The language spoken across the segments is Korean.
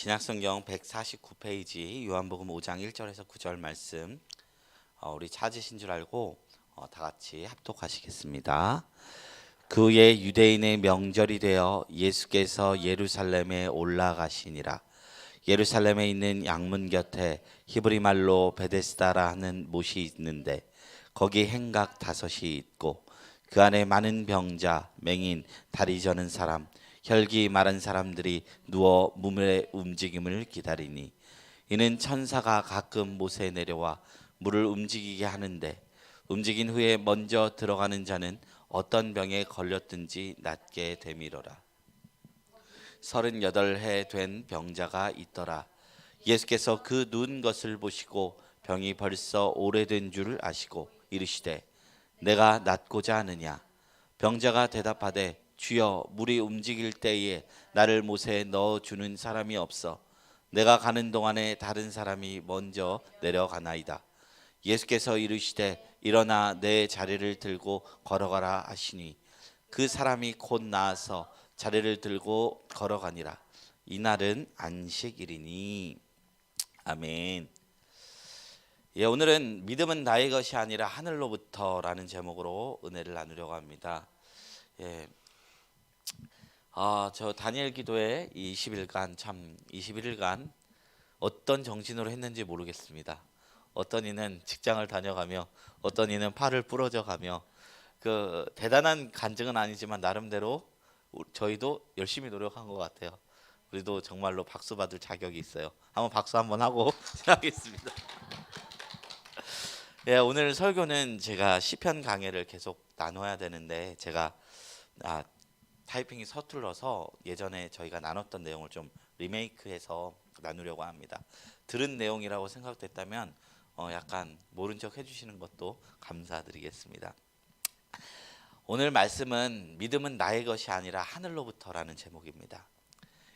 신약성경 149페이지 요한복음 5장 1절에서 9절 말씀 우리 찾으신 줄 알고 다 같이 합독하시겠습니다. 그의 유대인의 명절이 되어 예수께서 예루살렘에 올라가시니라. 예루살렘에 있는 양문 곁에 히브리 말로 베데스다라 하는 못이 있는데 거기 행각 5이 있고 그 안에 많은 병자, 맹인, 다리 저는 사람, 혈기 마른 사람들이 누워 물의 움직임을 기다리니 이는 천사가 가끔 못에 내려와 물을 움직이게 하는데 움직인 후에 먼저 들어가는 자는 어떤 병에 걸렸든지 낫게 되미러라. 38해 된 병자가 있더라. 예수께서 그 누운 것을 보시고 병이 벌써 오래된 줄 아시고 이르시되 내가 낫고자 하느냐. 병자가 대답하되 주여, 물이 움직일 때에 나를 못에 넣어주는 사람이 없어 내가 가는 동안에 다른 사람이 먼저 내려가나이다. 예수께서 이르시되 일어나 내 자리를 들고 걸어가라 하시니 그 사람이 곧 나아서 자리를 들고 걸어가니라. 이날은 안식일이니. 아멘. 오늘은 믿음은 나의 것이 아니라 하늘로부터라는 제목으로 은혜를 나누려고 합니다. 저 다니엘 기도회 21일간 어떤 정신으로 했는지 모르겠습니다. 어떤 이는 직장을 다녀가며 어떤 이는 팔을 부러져 가며 그 대단한 간증은 아니지만 나름대로 저희도 열심히 노력한 것 같아요. 우리도 정말로 박수 받을 자격이 있어요. 한번 박수 한번 하고 시작하겠습니다. 오늘 설교는 제가 시편 강해를 계속 나눠야 되는데 제가 타이핑이 서툴러서 예전에 저희가 나눴던 내용을 좀 리메이크해서 나누려고 합니다. 들은 내용이라고 생각됐다면 약간 모른 척 해주시는 것도 감사드리겠습니다. 오늘 말씀은 믿음은 나의 것이 아니라 하늘로부터라는 제목입니다.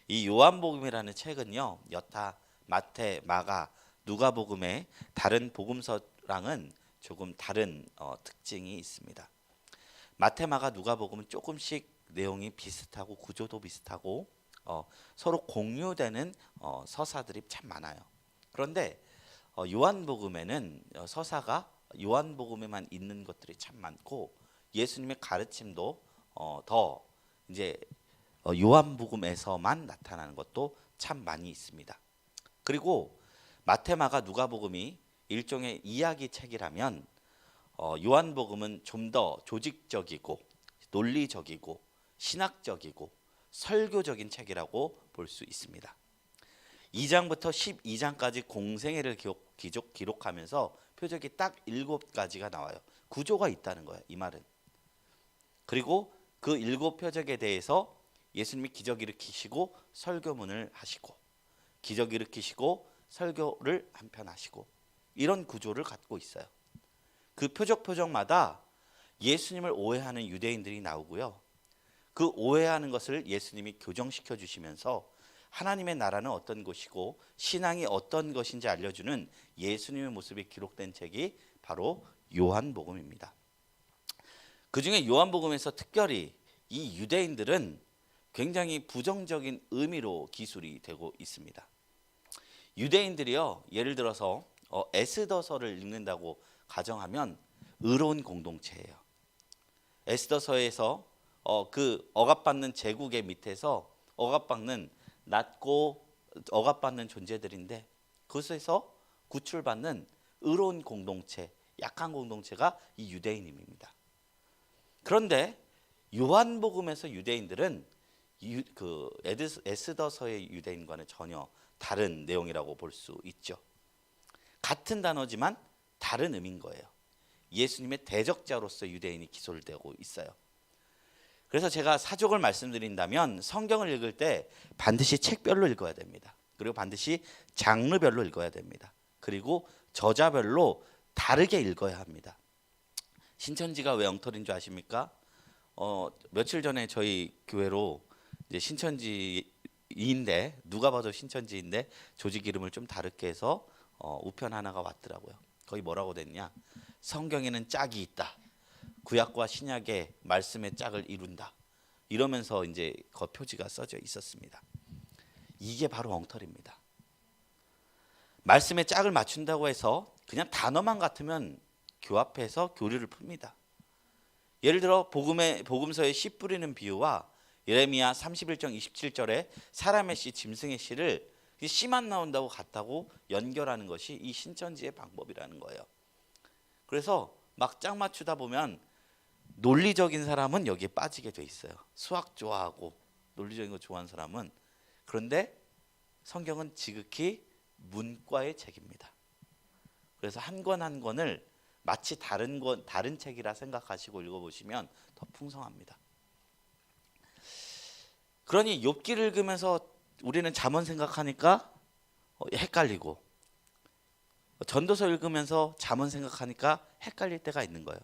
이 요한복음이라는 책은요, 여타 마태, 마가, 누가복음의 다른 복음서랑은 조금 다른 특징이 있습니다. 마태, 마가, 누가복음은 조금씩 내용이 비슷하고 구조도 비슷하고 서로 공유되는 서사들이 참 많아요. 그런데 요한복음에는 서사가 요한복음에만 있는 것들이 참 많고 예수님의 가르침도 더 이제 요한복음에서만 나타나는 것도 참 많이 있습니다. 그리고 마태, 마가, 누가복음이 일종의 이야기 책이라면 요한복음은 좀 더 조직적이고 논리적이고 신학적이고 설교적인 책이라고 볼 수 있습니다. 2장부터 12장까지 공생애를 기록하면서 표적이 딱 7가지가 나와요. 구조가 있다는 거예요, 이 말은. 그리고 그 7표적에 대해서 예수님이 기적 일으키시고 설교문을 하시고 기적 일으키시고 설교를 한편 하시고 이런 구조를 갖고 있어요. 그 표적마다 예수님을 오해하는 유대인들이 나오고요. 그 오해하는 것을 예수님이 교정시켜 주시면서 하나님의 나라는 어떤 것이고 신앙이 어떤 것인지 알려주는 예수님의 모습이 기록된 책이 바로 요한복음입니다. 그중에 요한복음에서 특별히 이 유대인들은 굉장히 부정적인 의미로 기술이 되고 있습니다. 유대인들이요, 예를 들어서 에스더서를 읽는다고 가정하면 의로운 공동체예요. 에스더서에서 그 억압받는 제국의 밑에서 억압받는 낮고 억압받는 존재들인데 그것에서 구출받는 의로운 공동체, 약한 공동체가 이 유대인입니다. 그런데 요한복음에서 유대인들은 에스더서의 유대인과는 전혀 다른 내용이라고 볼 수 있죠. 같은 단어지만 다른 의미인 거예요. 예수님의 대적자로서 유대인이 기술되고 있어요. 그래서 제가 사족을 말씀드린다면 성경을 읽을 때 반드시 책별로 읽어야 됩니다. 그리고 반드시 장르별로 읽어야 됩니다. 그리고 저자별로 다르게 읽어야 합니다. 신천지가 왜 엉터리인 줄 아십니까? 며칠 전에 저희 교회로 이제 신천지인데 누가 봐도 신천지인데 조직 이름을 좀 다르게 해서 우편 하나가 왔더라고요. 거기 뭐라고 됐냐? 성경에는 짝이 있다. 구약과 신약의 말씀의 짝을 이룬다. 이러면서 이제 그 표지가 써져 있었습니다. 이게 바로 엉터리입니다. 말씀에 짝을 맞춘다고 해서 그냥 단어만 같으면 교합해서 교리를 풉니다. 예를 들어 복음서의 씨 뿌리는 비유와 예레미야 31장 27절에 사람의 씨, 짐승의 씨를 씨만 나온다고 같다고 연결하는 것이 이 신천지의 방법이라는 거예요. 그래서 막 짝 맞추다 보면 논리적인 사람은 여기에 빠지게 돼 있어요. 수학 좋아하고 논리적인 거 좋아하는 사람은. 그런데 성경은 지극히 문과의 책입니다. 그래서 한 권 한 권을 마치 다른 책이라 생각하시고 읽어보시면 더 풍성합니다. 그러니 욥기를 읽으면서 우리는 잠언 생각하니까 헷갈리고, 전도서 읽으면서 잠언 생각하니까 헷갈릴 때가 있는 거예요.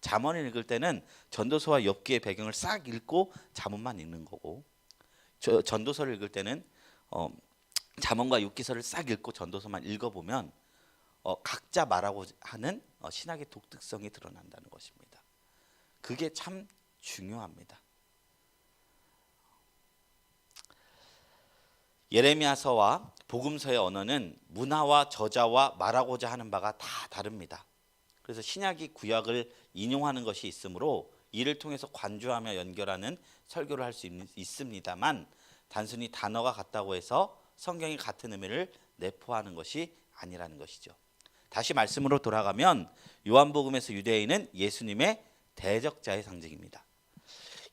잠언을 읽을 때는 전도서와 욥기의 배경을 싹 읽고 잠언만 읽는 거고, 전도서를 읽을 때는 잠언과 욥기서를 싹 읽고 전도서만 읽어보면 각자 말하고 하는 신학의 독특성이 드러난다는 것입니다. 그게 참 중요합니다. 예레미야서와 복음서의 언어는 문화와 저자와 말하고자 하는 바가 다 다릅니다. 그래서 신약이 구약을 인용하는 것이 있으므로 이를 통해서 관조하며 연결하는 설교를 할 수 있습니다만, 단순히 단어가 같다고 해서 성경이 같은 의미를 내포하는 것이 아니라는 것이죠. 다시 말씀으로 돌아가면 요한복음에서 유대인은 예수님의 대적자의 상징입니다.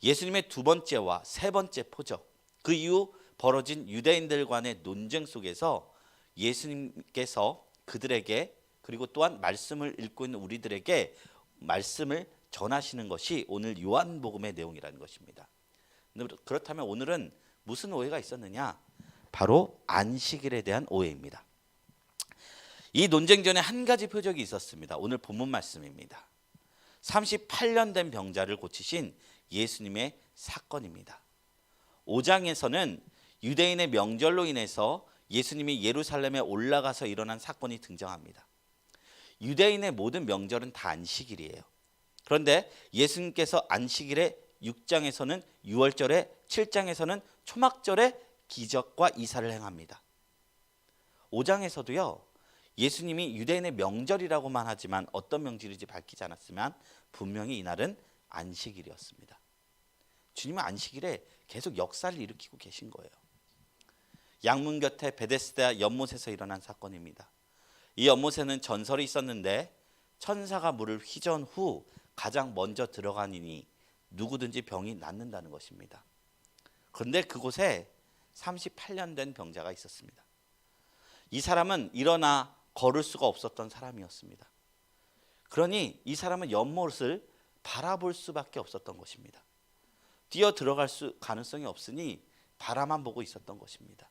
예수님의 두 번째와 세 번째 포적, 그 이후 벌어진 유대인들 간의 논쟁 속에서 예수님께서 그들에게, 그리고 또한 말씀을 읽고 있는 우리들에게 말씀을 전하시는 것이 오늘 요한복음의 내용이라는 것입니다. 그렇다면 오늘은 무슨 오해가 있었느냐? 바로 안식일에 대한 오해입니다. 이 논쟁 전에 한 가지 표적이 있었습니다. 오늘 본문 말씀입니다. 38년 된 병자를 고치신 예수님의 사건입니다. 5장에서는 유대인의 명절로 인해서 예수님이 예루살렘에 올라가서 일어난 사건이 등장합니다. 유대인의 모든 명절은 다 안식일이에요. 그런데 예수님께서 안식일에 6장에서는 유월절에, 7장에서는 초막절에 기적과 이사를 행합니다. 5장에서도요, 예수님이 유대인의 명절이라고만 하지만 어떤 명절인지 밝히지 않았지만 분명히 이날은 안식일이었습니다. 주님은 안식일에 계속 역사를 일으키고 계신 거예요. 양문 곁에 베데스다 연못에서 일어난 사건입니다. 이 연못에는 전설이 있었는데 천사가 물을 휘저은 후 가장 먼저 들어가니 누구든지 병이 낫는다는 것입니다. 그런데 그곳에 38년 된 병자가 있었습니다. 이 사람은 일어나 걸을 수가 없었던 사람이었습니다. 그러니 이 사람은 연못을 바라볼 수밖에 없었던 것입니다. 뛰어 들어갈 가능성이 없으니 바라만 보고 있었던 것입니다.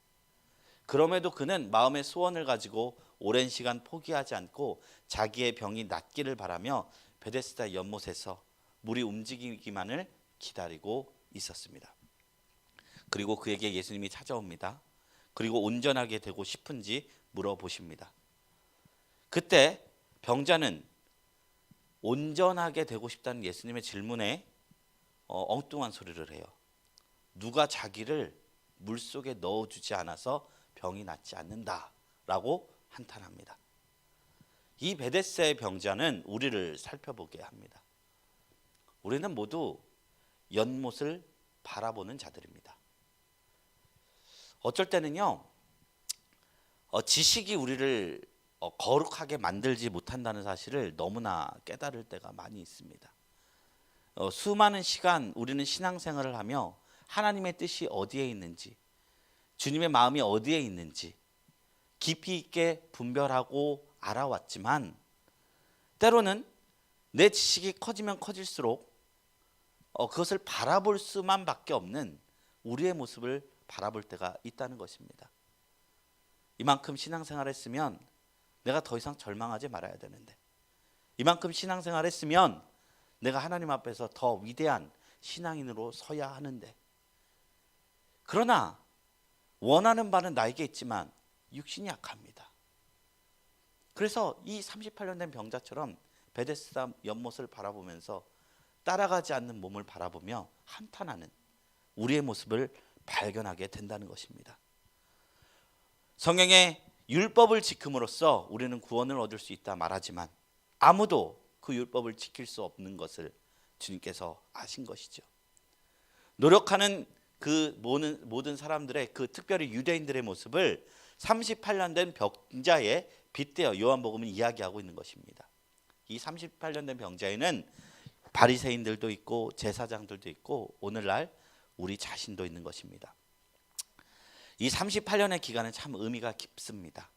그럼에도 그는 마음의 소원을 가지고 오랜 시간 포기하지 않고 자기의 병이 낫기를 바라며 베데스다 연못에서 물이 움직이기만을 기다리고 있었습니다. 그리고 그에게 예수님이 찾아옵니다. 그리고 온전하게 되고 싶은지 물어보십니다. 그때 병자는 온전하게 되고 싶다는 예수님의 질문에 엉뚱한 소리를 해요. 누가 자기를 물속에 넣어주지 않아서 병이 낫지 않는다라고 한탄합니다. 이 베데스다의 병자는 우리를 살펴보게 합니다. 우리는 모두 연못을 바라보는 자들입니다. 어쩔 때는요, 지식이 우리를 거룩하게 만들지 못한다는 사실을 너무나 깨달을 때가 많이 있습니다. 수많은 시간 우리는 신앙생활을 하며 하나님의 뜻이 어디에 있는지, 주님의 마음이 어디에 있는지 깊이 있게 분별하고 알아왔지만, 때로는 내 지식이 커지면 커질수록 그것을 바라볼 수만 밖에 없는 우리의 모습을 바라볼 때가 있다는 것입니다. 이만큼 신앙생활 했으면 내가 더 이상 절망하지 말아야 되는데, 이만큼 신앙생활 했으면 내가 하나님 앞에서 더 위대한 신앙인으로 서야 하는데, 그러나 원하는 바는 나에게 있지만 육신이 약합니다. 그래서 이 38년 된 병자처럼 베데스다 연못을 바라보면서 따라가지 않는 몸을 바라보며 한탄하는 우리의 모습을 발견하게 된다는 것입니다. 성경에 율법을 지킴으로써 우리는 구원을 얻을 수 있다 말하지만 아무도 그 율법을 지킬 수 없는 것을 주님께서 아신 것이죠. 노력하는 그 모든 사람들의, 그 특별히 유대인들의 모습을 38년 된 병자에 빗대어 요한복음은 이야기하고 있는 것입니다. 이 38년 된 병자에는 바리새인들도 있고 제사장들도 있고 오늘날 우리 자신도 있는 것입니다. 이 38년의 기간은 참 의미가 깊습니다.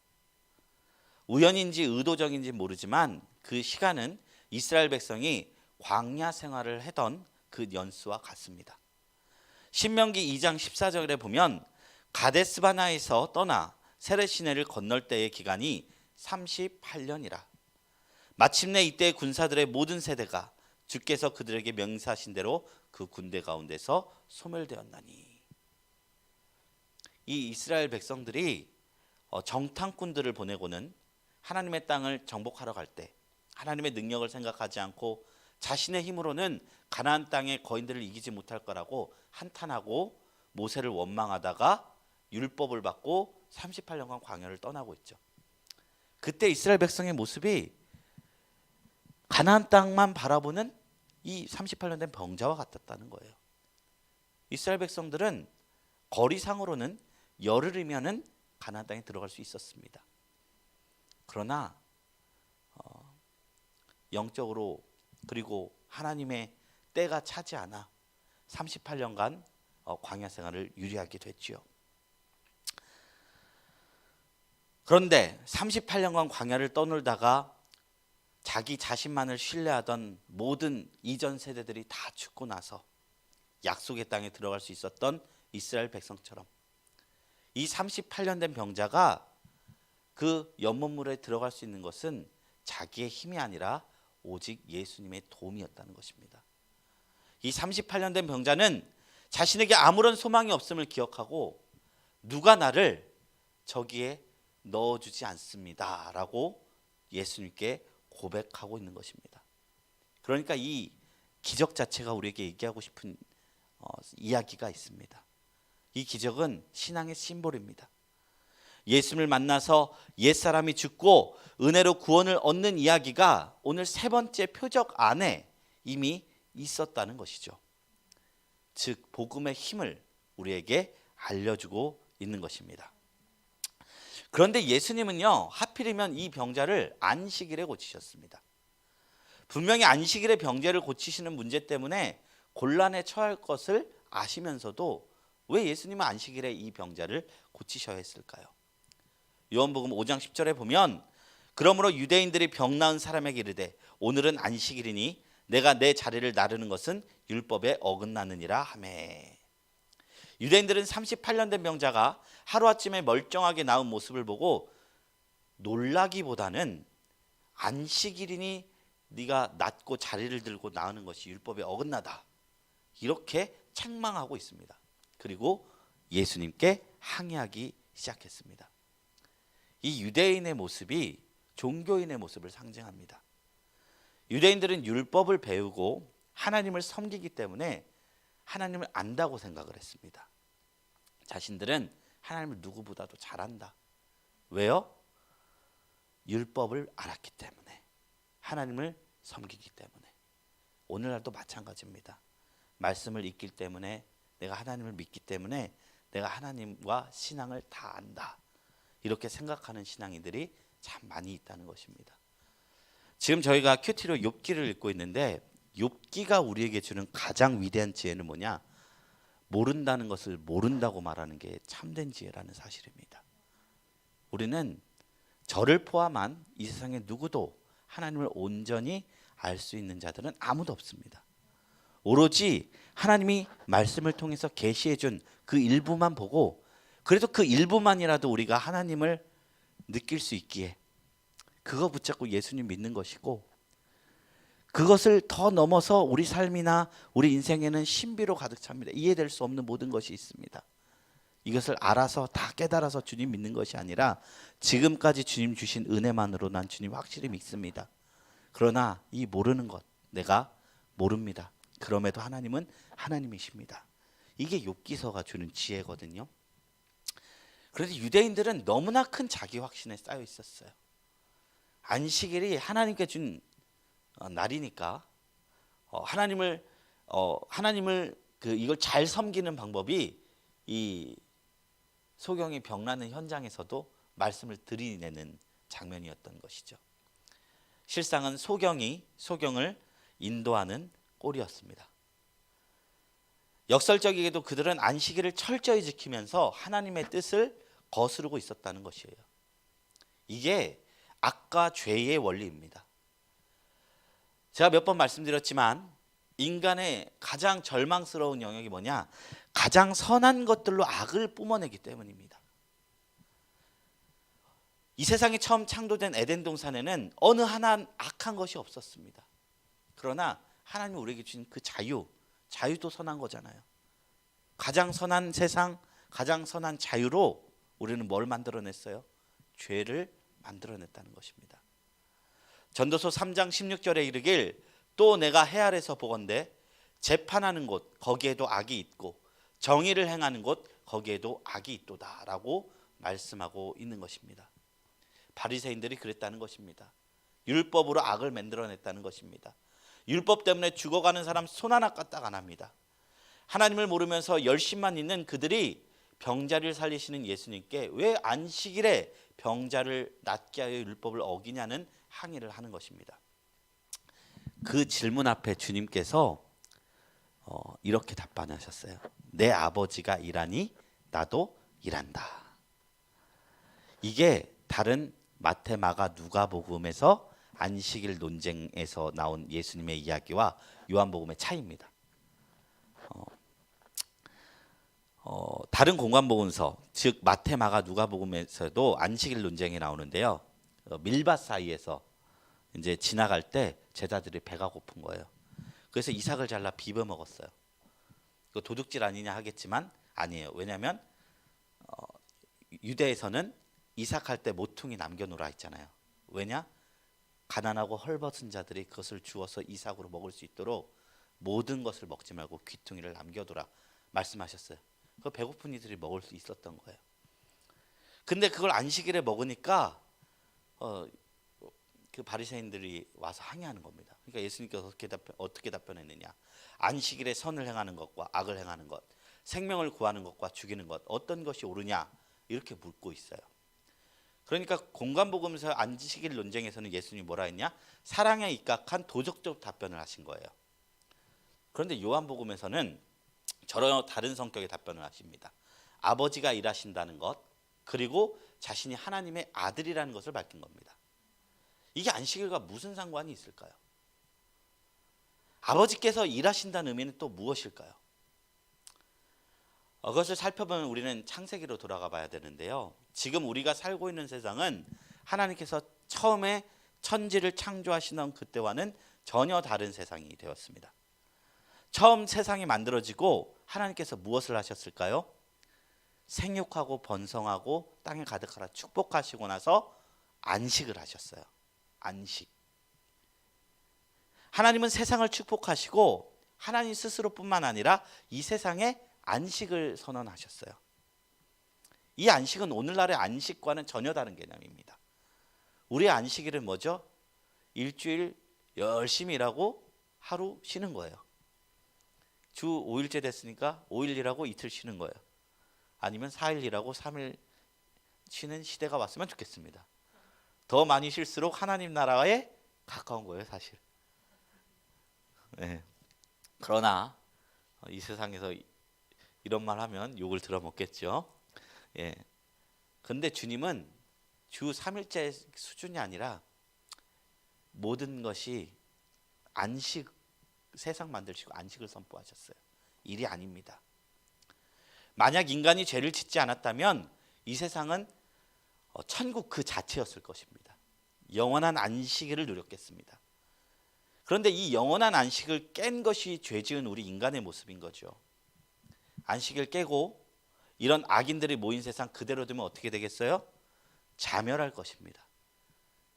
우연인지 의도적인지 모르지만 그 시간은 이스라엘 백성이 광야 생활을 하던 그 연수와 같습니다. 신명기 2장 14절에 보면 가데스바나에서 떠나 세렛 시내를 건널 때의 기간이 38년이라. 마침내 이때 군사들의 모든 세대가 주께서 그들에게 명사하신 대로 그 군대 가운데서 소멸되었나니. 이 이스라엘 백성들이 정탐꾼들을 보내고는 하나님의 땅을 정복하러 갈 때 하나님의 능력을 생각하지 않고 자신의 힘으로는 가나안 땅의 거인들을 이기지 못할 거라고 한탄하고 모세를 원망하다가 율법을 받고 38년간 광야를 떠나고 있죠. 그때 이스라엘 백성의 모습이 가나안 땅만 바라보는 이 38년 된 병자와 같았다는 거예요. 이스라엘 백성들은 거리상으로는 열흘이면은 가나안 땅에 들어갈 수 있었습니다. 그러나 영적으로 그리고 하나님의 때가 차지 않아 38년간 광야 생활을 유리하게 됐지요. 그런데 38년간 광야를 떠놀다가 자기 자신만을 신뢰하던 모든 이전 세대들이 다 죽고 나서 약속의 땅에 들어갈 수 있었던 이스라엘 백성처럼 이 38년 된 병자가 그 연못물에 들어갈 수 있는 것은 자기의 힘이 아니라 오직 예수님의 도움이었다는 것입니다. 이 38년 된 병자는 자신에게 아무런 소망이 없음을 기억하고 누가 나를 저기에 넣어주지 않습니다 라고 예수님께 고백하고 있는 것입니다. 그러니까 이 기적 자체가 우리에게 얘기하고 싶은 이야기가 있습니다. 이 기적은 신앙의 심볼입니다. 예수님을 만나서 옛사람이 죽고 은혜로 구원을 얻는 이야기가 오늘 세 번째 표적 안에 이미 있었다는 것이죠. 즉 복음의 힘을 우리에게 알려주고 있는 것입니다. 그런데 예수님은요, 하필이면 이 병자를 안식일에 고치셨습니다. 분명히 안식일에 병자를 고치시는 문제 때문에 곤란에 처할 것을 아시면서도 왜 예수님은 안식일에 이 병자를 고치셔야 했을까요? 요한복음 5장 10절에 보면 그러므로 유대인들이 병 나은 사람에게 이르되 오늘은 안식일이니 내가 내 자리를 나르는 것은 율법에 어긋나느니라 하매. 유대인들은 38년 된 병자가 하루아침에 멀쩡하게 나은 모습을 보고 놀라기보다는 안식일이니 네가 낫고 자리를 들고 나으는 것이 율법에 어긋나다 이렇게 책망하고 있습니다. 그리고 예수님께 항의하기 시작했습니다. 이 유대인의 모습이 종교인의 모습을 상징합니다. 유대인들은 율법을 배우고 하나님을 섬기기 때문에 하나님을 안다고 생각을 했습니다. 자신들은 하나님을 누구보다도 잘한다. 왜요? 율법을 알았기 때문에, 하나님을 섬기기 때문에. 오늘날도 마찬가지입니다. 말씀을 읽기 때문에, 내가 하나님을 믿기 때문에 내가 하나님과 신앙을 다 안다. 이렇게 생각하는 신앙인들이 참 많이 있다는 것입니다. 지금 저희가 큐티로 욥기를 읽고 있는데 욥기가 우리에게 주는 가장 위대한 지혜는 뭐냐? 모른다는 것을 모른다고 말하는 게 참된 지혜라는 사실입니다. 우리는 저를 포함한 이 세상에 누구도 하나님을 온전히 알 수 있는 자들은 아무도 없습니다. 오로지 하나님이 말씀을 통해서 계시해 준 그 일부만 보고, 그래도 그 일부만이라도 우리가 하나님을 느낄 수 있기에 그거 붙잡고 예수님 믿는 것이고, 그것을 더 넘어서 우리 삶이나 우리 인생에는 신비로 가득 찹니다. 이해될 수 없는 모든 것이 있습니다. 이것을 알아서 다 깨달아서 주님 믿는 것이 아니라 지금까지 주님 주신 은혜만으로 난 주님 확실히 믿습니다. 그러나 이 모르는 것, 내가 모릅니다. 그럼에도 하나님은 하나님이십니다. 이게 욥기서가 주는 지혜거든요. 그런데 유대인들은 너무나 큰 자기 확신에 쌓여 있었어요. 안식일이 하나님께 준 날이니까 하나님을 이걸 잘 섬기는 방법이 이 소경이 병나는 현장에서도 말씀을 들이내는 장면이었던 것이죠. 실상은 소경을 인도하는 꼴이었습니다. 역설적이게도 그들은 안식일을 철저히 지키면서 하나님의 뜻을 거스르고 있었다는 것이에요. 이게 악과 죄의 원리입니다. 제가 몇 번 말씀드렸지만 인간의 가장 절망스러운 영역이 뭐냐? 가장 선한 것들로 악을 뿜어내기 때문입니다. 이 세상에 처음 창조된 에덴 동산에는 어느 하나 악한 것이 없었습니다. 그러나 하나님이 우리에게 주신 그 자유도 선한 거잖아요. 가장 선한 세상, 가장 선한 자유로 우리는 뭘 만들어냈어요? 죄를 만들어냈다는 것입니다. 전도서 3장 16절에 이르길 또 내가 해 아래서 보건대 재판하는 곳 거기에도 악이 있고 정의를 행하는 곳 거기에도 악이 있도다 라고 말씀하고 있는 것입니다. 바리새인들이 그랬다는 것입니다. 율법으로 악을 만들어냈다는 것입니다. 율법 때문에 죽어가는 사람 손 하나 까딱 안 합니다. 하나님을 모르면서 열심만 있는 그들이 병자를 살리시는 예수님께 왜 안식일에 병자를 낫게 하여 율법을 어기냐는 항의를 하는 것입니다. 그 질문 앞에 주님께서 이렇게 답변하셨어요. 내 아버지가 일하니 나도 일한다. 이게 다른 마태, 마가, 누가복음에서 안식일 논쟁에서 나온 예수님의 이야기와 요한복음의 차이입니다. 다른 공관복음서, 즉 마태, 마가, 누가복음에서도 안식일 논쟁이 나오는데요. 밀밭 사이에서 이제 지나갈 때 제자들이 배가 고픈 거예요. 그래서 이삭을 잘라 비벼 먹었어요. 그 도둑질 아니냐 하겠지만 아니에요. 왜냐하면 유대에서는 이삭할 때 모퉁이 남겨놓으라 했잖아요. 왜냐? 가난하고 헐벗은 자들이 그것을 주어서 이삭으로 먹을 수 있도록 모든 것을 먹지 말고 귀퉁이를 남겨두라 말씀하셨어요. 그 배고픈 이들이 먹을 수 있었던 거예요. 근데 그걸 안식일에 먹으니까 그 바리새인들이 와서 항의하는 겁니다. 그러니까 예수님께서 어떻게 답변했느냐? 안식일에 선을 행하는 것과 악을 행하는 것, 생명을 구하는 것과 죽이는 것, 어떤 것이 옳으냐? 이렇게 묻고 있어요. 그러니까 공관복음에서 안식일 논쟁에서는 예수님이 뭐라 했냐? 사랑에 입각한 도덕적 답변을 하신 거예요. 그런데 요한복음에서는 전혀 다른 성격의 답변을 하십니다. 아버지가 일하신다는 것, 그리고 자신이 하나님의 아들이라는 것을 밝힌 겁니다. 이게 안식일과 무슨 상관이 있을까요? 아버지께서 일하신다는 의미는 또 무엇일까요? 그것을 살펴보면 우리는 창세기로 돌아가 봐야 되는데요. 지금 우리가 살고 있는 세상은 하나님께서 처음에 천지를 창조하시던 그때와는 전혀 다른 세상이 되었습니다. 처음 세상이 만들어지고 하나님께서 무엇을 하셨을까요? 생육하고 번성하고 땅에 가득하라 축복하시고 나서 안식을 하셨어요. 안식. 하나님은 세상을 축복하시고 하나님 스스로뿐만 아니라 이 세상에 안식을 선언하셨어요. 이 안식은 오늘날의 안식과는 전혀 다른 개념입니다. 우리의 안식일은 뭐죠? 일주일 열심히 일하고 하루 쉬는 거예요. 주 5일째 됐으니까 5일 일하고 이틀 쉬는 거예요. 아니면 4일 일하고 3일 쉬는 시대가 왔으면 좋겠습니다. 더 많이 쉴수록 하나님 나라에 가까운 거예요, 사실. 네. 그러나 이 세상에서 이런 말 하면 욕을 들어먹겠죠. 예. 근데 주님은 주 3일째 수준이 아니라 모든 것이 안식, 세상 만드시고 안식을 선포하셨어요. 일이 아닙니다. 만약 인간이 죄를 짓지 않았다면 이 세상은 천국 그 자체였을 것입니다. 영원한 안식일을 누렸겠습니다. 그런데 이 영원한 안식을 깬 것이 죄지은 우리 인간의 모습인 거죠. 안식을 깨고 이런 악인들이 모인 세상 그대로 두면 어떻게 되겠어요? 자멸할 것입니다.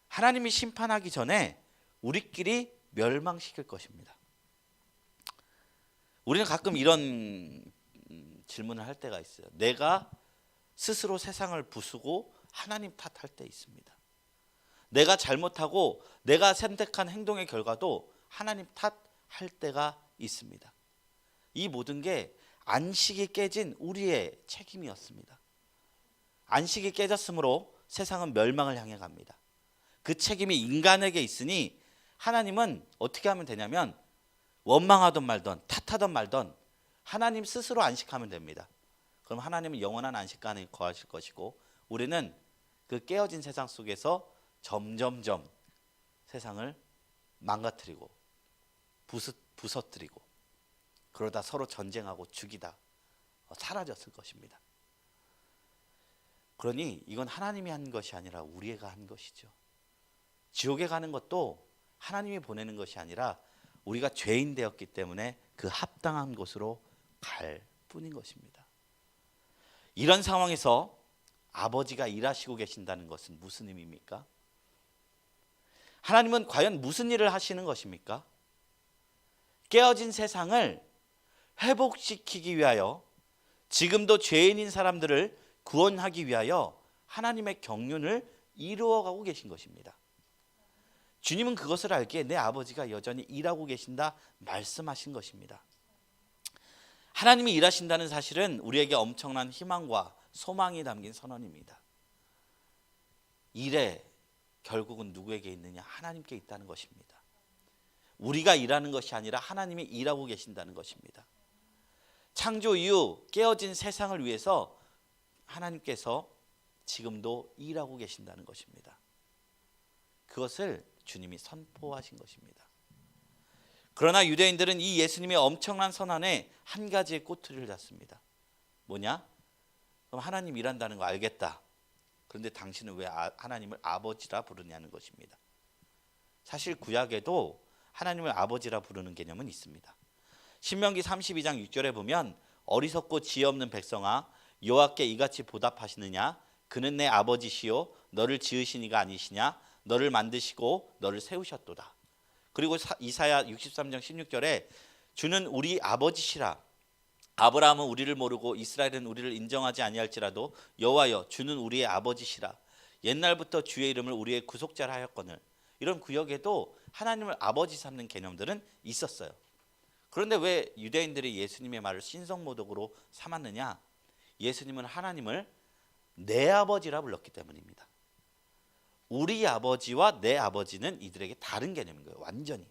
하나님이 심판하기 전에 우리끼리 멸망시킬 것입니다. 우리는 가끔 이런 질문을 할 때가 있어요. 내가 스스로 세상을 부수고 하나님 탓할 때 있습니다. 내가 잘못하고 내가 선택한 행동의 결과도 하나님 탓할 때가 있습니다. 이 모든 게 안식이 깨진 우리의 책임이었습니다. 안식이 깨졌으므로 세상은 멸망을 향해 갑니다. 그 책임이 인간에게 있으니 하나님은 어떻게 하면 되냐면 원망하던 말던 탓하던 말던 하나님 스스로 안식하면 됩니다. 그럼 하나님은 영원한 안식간에 거하실 것이고 우리는 그 깨어진 세상 속에서 점점점 세상을 망가뜨리고 부서뜨리고 그러다 서로 전쟁하고 죽이다 사라졌을 것입니다. 그러니 이건 하나님이 한 것이 아니라 우리가 한 것이죠. 지옥에 가는 것도 하나님이 보내는 것이 아니라 우리가 죄인 되었기 때문에 그 합당한 곳으로 갈 뿐인 것입니다. 이런 상황에서 아버지가 일하시고 계신다는 것은 무슨 의미입니까? 하나님은 과연 무슨 일을 하시는 것입니까? 깨어진 세상을 회복시키기 위하여 지금도 죄인인 사람들을 구원하기 위하여 하나님의 경륜을 이루어가고 계신 것입니다. 주님은 그것을 알기에 내 아버지가 여전히 일하고 계신다 말씀하신 것입니다. 하나님이 일하신다는 사실은 우리에게 엄청난 희망과 소망이 담긴 선언입니다. 일에 결국은 누구에게 있느냐? 하나님께 있다는 것입니다. 우리가 일하는 것이 아니라 하나님이 일하고 계신다는 것입니다. 창조 이후 깨어진 세상을 위해서 하나님께서 지금도 일하고 계신다는 것입니다. 그것을 주님이 선포하신 것입니다. 그러나 유대인들은 이 예수님의 엄청난 선언에 한 가지의 꼬투리를 잡습니다. 뭐냐? 그럼 하나님 일한다는 거 알겠다. 그런데 당신은 왜 하나님을 아버지라 부르냐는 것입니다. 사실 구약에도 하나님을 아버지라 부르는 개념은 있습니다. 신명기 32장 6절에 보면 어리석고 지혜 없는 백성아 여호와께 이같이 보답하시느냐? 그는 내 아버지시요 너를 지으신 이가 아니시냐? 너를 만드시고 너를 세우셨도다. 그리고 이사야 63장 16절에 주는 우리 아버지시라. 아브라함은 우리를 모르고 이스라엘은 우리를 인정하지 아니할지라도 여호와여 주는 우리의 아버지시라. 옛날부터 주의 이름을 우리의 구속자라 하였거늘. 이런 구역에도 하나님을 아버지 삼는 개념들은 있었어요. 그런데 왜 유대인들이 예수님의 말을 신성모독으로 삼았느냐? 예수님은 하나님을 내 아버지라 불렀기 때문입니다. 우리 아버지와 내 아버지는 이들에게 다른 개념인 거예요. 완전히.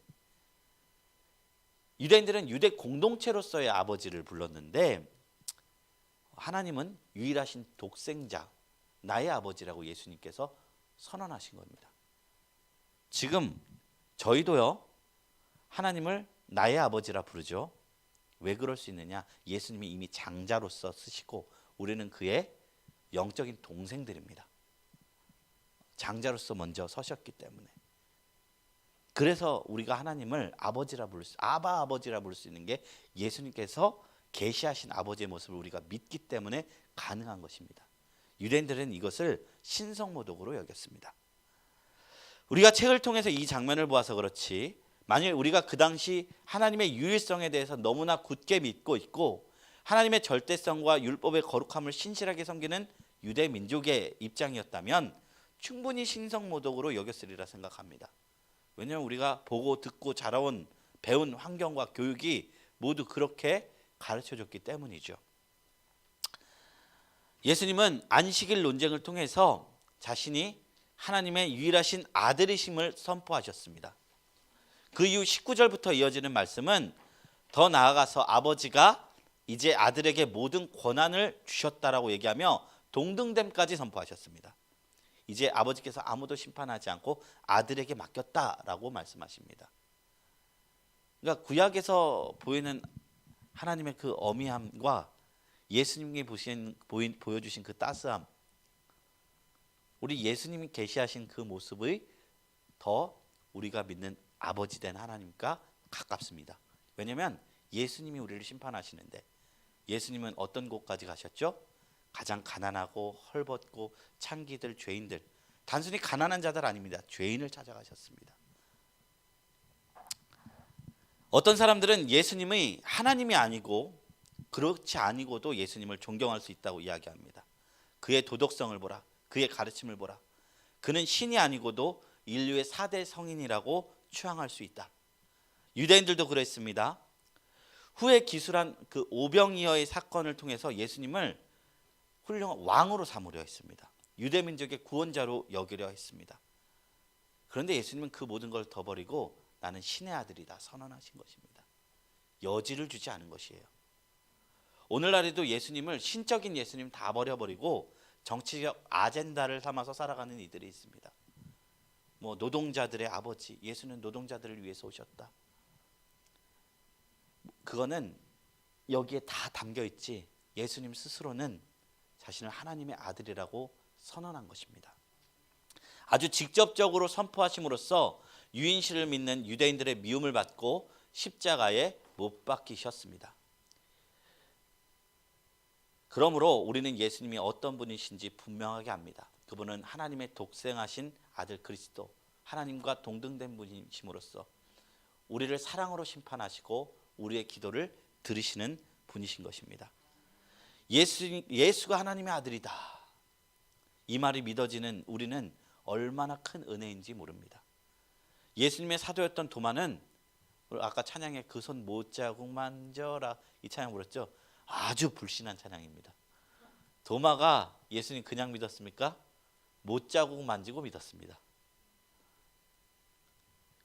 유대인들은 유대 공동체로서의 아버지를 불렀는데 하나님은 유일하신 독생자, 나의 아버지라고 예수님께서 선언하신 겁니다. 지금 저희도요 하나님을 나의 아버지라 부르죠. 왜 그럴 수 있느냐? 예수님이 이미 장자로서 쓰시고 우리는 그의 영적인 동생들입니다. 장자로서 먼저 서셨기 때문에. 그래서 우리가 하나님을 아버지라 부를 수, 아버지라 부를 수 있는 게 예수님께서 계시하신 아버지의 모습을 우리가 믿기 때문에 가능한 것입니다. 유대인들은 이것을 신성모독으로 여겼습니다. 우리가 책을 통해서 이 장면을 보아서 그렇지 만일 우리가 그 당시 하나님의 유일성에 대해서 너무나 굳게 믿고 있고 하나님의 절대성과 율법의 거룩함을 신실하게 섬기는 유대 민족의 입장이었다면 충분히 신성모독으로 여겼으리라 생각합니다. 왜냐하면 우리가 보고 듣고 자라온 배운 환경과 교육이 모두 그렇게 가르쳐줬기 때문이죠. 예수님은 안식일 논쟁을 통해서 자신이 하나님의 유일하신 아들이심을 선포하셨습니다. 그 이후 19절부터 이어지는 말씀은 더 나아가서 아버지가 이제 아들에게 모든 권한을 주셨다라고 얘기하며 동등됨까지 선포하셨습니다. 이제 아버지께서 아무도 심판하지 않고 아들에게 맡겼다라고 말씀하십니다. 그러니까 구약에서 보이는 하나님의 그 어미함과 예수님이 보여주신 그 따스함, 우리 예수님이 계시하신 그 모습의 더 우리가 믿는 아버지 된 하나님과 가깝습니다. 왜냐하면 예수님이 우리를 심판하시는데 예수님은 어떤 곳까지 가셨죠? 가장 가난하고 헐벗고 창기들 죄인들, 단순히 가난한 자들 아닙니다. 죄인을 찾아가셨습니다. 어떤 사람들은 예수님이 하나님이 아니고 그렇지 아니고도 예수님을 존경할 수 있다고 이야기합니다. 그의 도덕성을 보라. 그의 가르침을 보라. 그는 신이 아니고도 인류의 4대 성인이라고 추앙할 수 있다. 유대인들도 그랬습니다. 후에 기술한 그 오병이어의 사건을 통해서 예수님을 훌륭한 왕으로 삼으려 했습니다. 유대민족의 구원자로 여기려 했습니다. 그런데 예수님은 그 모든 걸 더 버리고 나는 신의 아들이다 선언하신 것입니다. 여지를 주지 않은 것이에요. 오늘날에도 예수님을 신적인 예수님 다 버려버리고 정치적 아젠다를 삼아서 살아가는 이들이 있습니다. 뭐 노동자들의 아버지, 예수는 노동자들을 위해서 오셨다. 그거는 여기에 다 담겨 있지 예수님 스스로는 자신을 하나님의 아들이라고 선언한 것입니다. 아주 직접적으로 선포하심으로써 유인실을 믿는 유대인들의 미움을 받고 십자가에 못 박히셨습니다. 그러므로 우리는 예수님이 어떤 분이신지 분명하게 압니다. 그분은 하나님의 독생하신 아들 그리스도, 하나님과 동등된 분이심으로써 우리를 사랑으로 심판하시고 우리의 기도를 들으시는 분이신 것입니다. 예수가 하나님의 아들이다. 이 말이 믿어지는 우리는 얼마나 큰 은혜인지 모릅니다. 예수님의 사도였던 도마는 아까 찬양에 그 손 못자국 만져라 이 찬양 불렀죠. 아주 불신한 찬양입니다. 도마가 예수님 그냥 믿었습니까? 못자국 만지고 믿었습니다.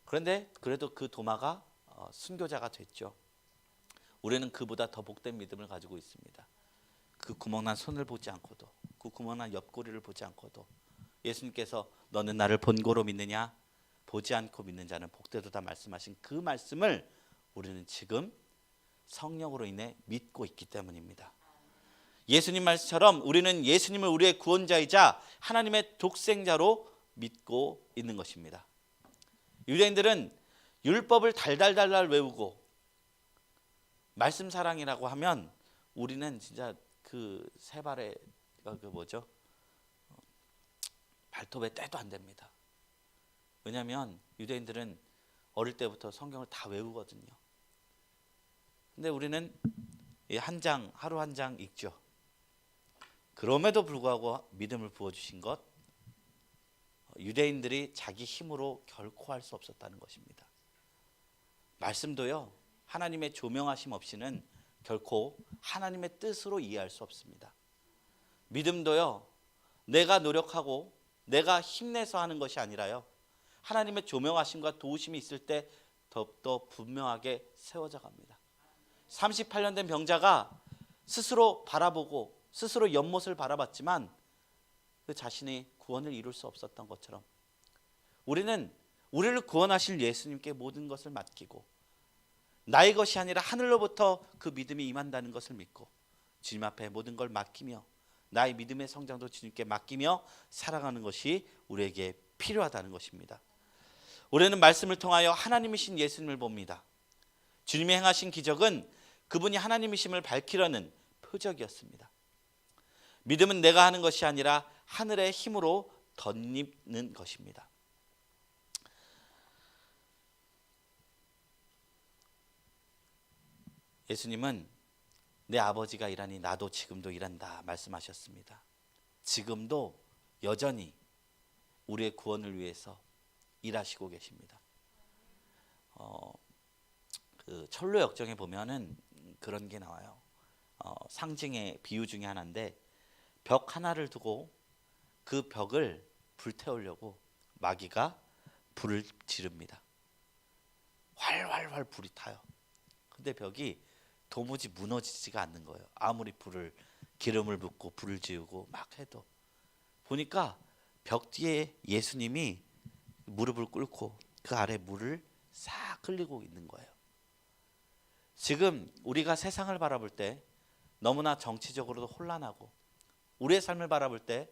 그런데 그래도 그 도마가 순교자가 됐죠. 우리는 그보다 더 복된 믿음을 가지고 있습니다. 그 구멍난 손을 보지 않고도, 그 구멍난 옆구리를 보지 않고도 예수님께서 너는 나를 본고로 믿느냐? 보지 않고 믿는 자는 복되도다 말씀하신 그 말씀을 우리는 지금 성령으로 인해 믿고 있기 때문입니다. 예수님 말씀처럼 우리는 예수님을 우리의 구원자이자 하나님의 독생자로 믿고 있는 것입니다. 유대인들은 율법을 달달달달 외우고 말씀 사랑이라고 하면 우리는 진짜 그 세 발에 그 뭐죠? 발톱에 떼도 안 됩니다. 왜냐하면 유대인들은 어릴 때부터 성경을 다 외우거든요. 근데 우리는 한 장, 하루 한 장 읽죠. 그럼에도 불구하고 믿음을 부어주신 것, 유대인들이 자기 힘으로 결코 할 수 없었다는 것입니다. 말씀도요, 하나님의 조명하심 없이는 결코 하나님의 뜻으로 이해할 수 없습니다. 믿음도요, 내가 노력하고 내가 힘내서 하는 것이 아니라요, 하나님의 조명하심과 도우심이 있을 때 더욱더 분명하게 세워져 갑니다. 38년 된 병자가 스스로 바라보고 스스로 연못을 바라봤지만 그 자신의 구원을 이룰 수 없었던 것처럼 우리는 우리를 구원하실 예수님께 모든 것을 맡기고 나의 것이 아니라 하늘로부터 그 믿음이 임한다는 것을 믿고 주님 앞에 모든 걸 맡기며 나의 믿음의 성장도 주님께 맡기며 살아가는 것이 우리에게 필요하다는 것입니다. 우리는 말씀을 통하여 하나님이신 예수님을 봅니다. 주님이 행하신 기적은 그분이 하나님이심을 밝히려는 표적이었습니다. 믿음은 내가 하는 것이 아니라 하늘의 힘으로 덧입는 것입니다. 예수님은 내 아버지가 일하니 나도 지금도 일한다 말씀하셨습니다. 지금도 여전히 우리의 구원을 위해서 일하시고 계십니다. 그 철로 역정에 보면은 그런 게 나와요. 상징의 비유 중에 하나인데 벽 하나를 두고 그 벽을 불태우려고 마귀가 불을 지릅니다. 활활활 불이 타요. 근데 벽이 도무지 무너지지가 않는 거예요. 아무리 기름을 붓고 불을 지우고 막 해도 보니까 벽 뒤에 예수님이 무릎을 꿇고 그 아래 물을 싹 흘리고 있는 거예요. 지금 우리가 세상을 바라볼 때 너무나 정치적으로도 혼란하고 우리의 삶을 바라볼 때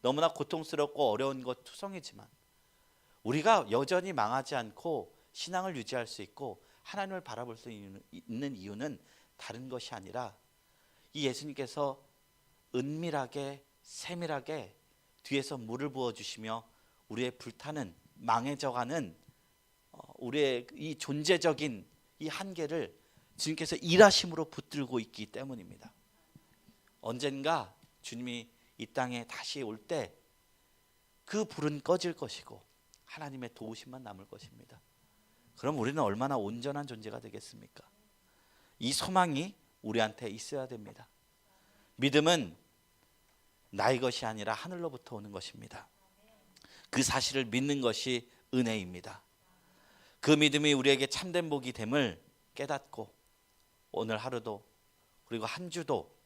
너무나 고통스럽고 어려운 것 투성이지만 우리가 여전히 망하지 않고 신앙을 유지할 수 있고 하나님을 바라볼 수 있는 이유는 다른 것이 아니라 이 예수님께서 은밀하게 세밀하게 뒤에서 물을 부어주시며 우리의 불타는 망해져가는 우리의 이 존재적인 이 한계를 주님께서 일하심으로 붙들고 있기 때문입니다. 언젠가 주님이 이 땅에 다시 올 때 그 불은 꺼질 것이고 하나님의 도우심만 남을 것입니다. 그럼 우리는 얼마나 온전한 존재가 되겠습니까? 이 소망이 우리한테 있어야 됩니다. 믿음은 나의 것이 아니라 하늘로부터 오는 것입니다. 그 사실을 믿는 것이 은혜입니다. 그 믿음이 우리에게 참된 복이 됨을 깨닫고 오늘 하루도 그리고 한 주도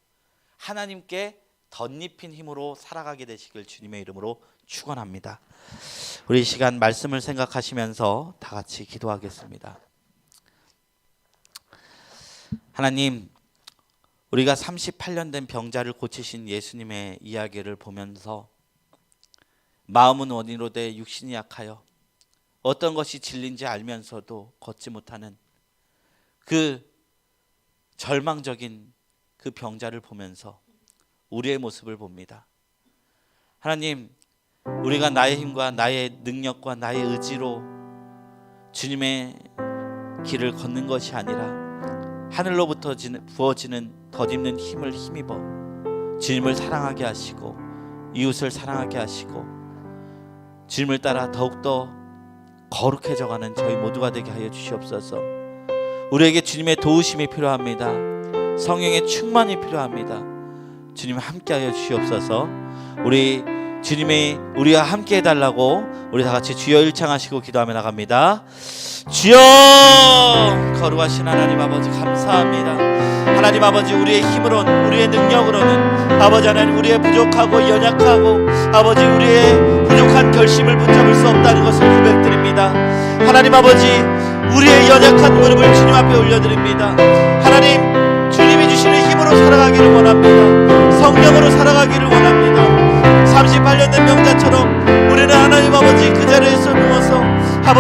하나님께 덧입힌 힘으로 살아가게 되시길 주님의 이름으로 축원합니다. 우리 이 시간 말씀을 생각하시면서 다 같이 기도하겠습니다. 하나님, 우리가 38년 된 병자를 고치신 예수님의 이야기를 보면서 마음은 원이로 돼 육신이 약하여 어떤 것이 진리인지 알면서도 걷지 못하는 그 절망적인 그 병자를 보면서 우리의 모습을 봅니다. 하나님, 우리가 나의 힘과 나의 능력과 나의 의지로 주님의 길을 걷는 것이 아니라 하늘로부터 부어지는 덧입는 힘을 힘입어 주님을 사랑하게 하시고 이웃을 사랑하게 하시고 주님을 따라 더욱더 거룩해져가는 저희 모두가 되게 하여 주시옵소서. 우리에게 주님의 도우심이 필요합니다. 성령의 충만이 필요합니다. 주님 함께하여 주시옵소서. 우리 주님이 우리와 함께 해달라고 우리 다 같이 주여 일창하시고 기도하며 나갑니다. 주여, 거룩하신 하나님 아버지 감사합니다. 하나님 아버지, 우리의 힘으로는, 우리의 능력으로는 아버지 하나님 우리의 부족하고 연약하고 아버지 우리의 부족한 결심을 붙잡을 수 없다는 것을 고백드립니다. 하나님 아버지, 우리의 연약한 무릎을 주님 앞에 올려드립니다. 하나님, 주님이 주시는 힘으로 살아가기를 원합니다. 성령으로 살아가기를